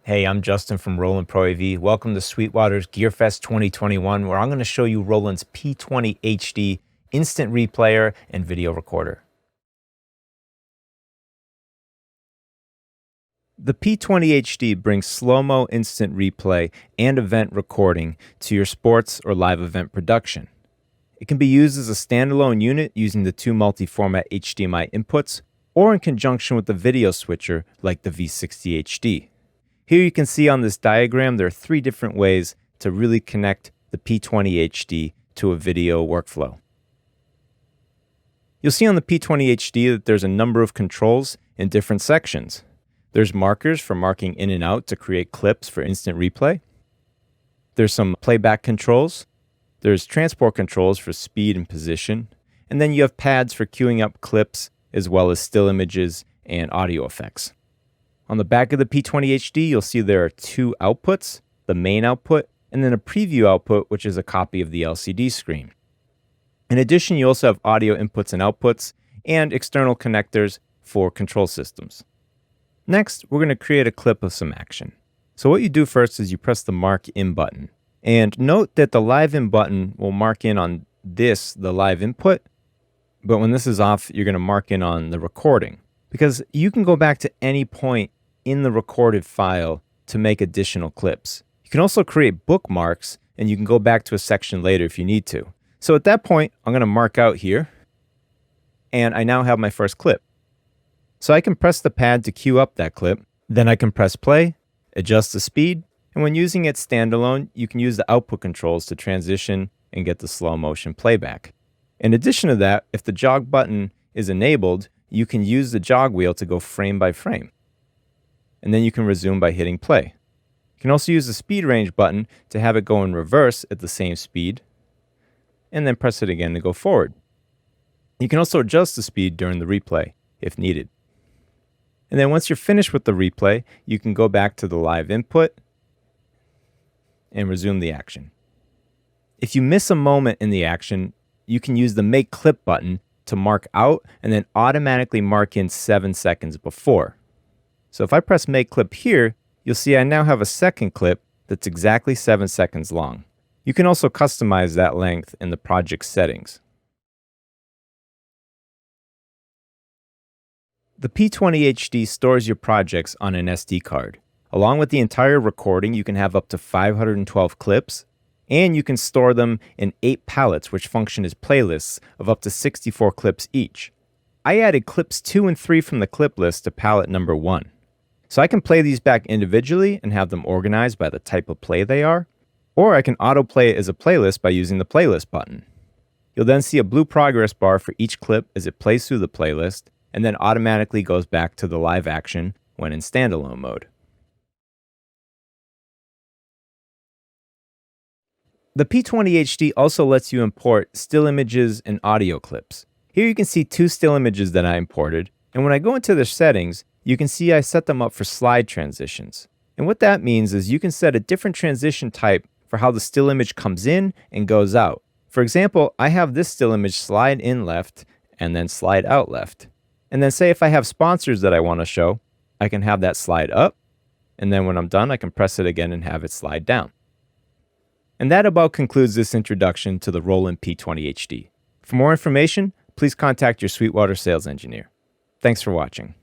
Hey, I'm Justin from Roland Pro-AV. Welcome to Sweetwater's GearFest 2021, where I'm going to show you Roland's P20HD instant replayer and video recorder. The P20HD brings slow-mo instant replay and event recording to your sports or live event production. It can be used as a standalone unit using the two multi-format HDMI inputs or in conjunction with the video switcher like the V60HD. Here you can see on this diagram there are three different ways to really connect the P20HD to a video workflow. You'll see on the P20HD that there's a number of controls in different sections. There's markers for marking in and out to create clips for instant replay. There's some playback controls. There's transport controls for speed and position. And then you have pads for queuing up clips as well as still images and audio effects. On the back of the P20HD, you'll see there are two outputs, the main output, and then a preview output, which is a copy of the LCD screen. In addition, you also have audio inputs and outputs, and external connectors for control systems. Next, we're going to create a clip of some action. So what you do first is you press the Mark In button. And note that the Live In button will mark in on this, the live input, but when this is off, you're going to mark in on the recording. Because you can go back to any point in the recorded file to make additional clips. You can also create bookmarks, and you can go back to a section later if you need to. So at that point, I'm going to mark out here, and I now have my first clip. So I can press the pad to queue up that clip, then I can press play, adjust the speed, and when using it standalone, you can use the output controls to transition and get the slow motion playback. In addition to that, if the jog button is enabled, you can use the jog wheel to go frame by frame. And then you can resume by hitting play. You can also use the speed range button to have it go in reverse at the same speed, and then press it again to go forward. You can also adjust the speed during the replay if needed. And then once you're finished with the replay, you can go back to the live input and resume the action. If you miss a moment in the action, you can use the Make Clip button to mark out and then automatically mark in 7 seconds before. So if I press Make Clip here, you'll see I now have a second clip that's exactly 7 seconds long. You can also customize that length in the project settings. The P20HD stores your projects on an SD card. Along with the entire recording, you can have up to 512 clips, and you can store them in 8 palettes, which function as playlists of up to 64 clips each. I added clips 2 and 3 from the clip list to palette number 1. So I can play these back individually and have them organized by the type of play they are, or I can autoplay it as a playlist by using the playlist button. You'll then see a blue progress bar for each clip as it plays through the playlist, and then automatically goes back to the live action when in standalone mode. The P20HD also lets you import still images and audio clips. Here you can see 2 still images that I imported, and when I go into the settings, you can see I set them up for slide transitions. And what that means is you can set a different transition type for how the still image comes in and goes out. For example, I have this still image slide in left and then slide out left. And then say if I have sponsors that I want to show, I can have that slide up, and then when I'm done, I can press it again and have it slide down. And that about concludes this introduction to the Roland P20HD. For more information, please contact your Sweetwater sales engineer. Thanks for watching.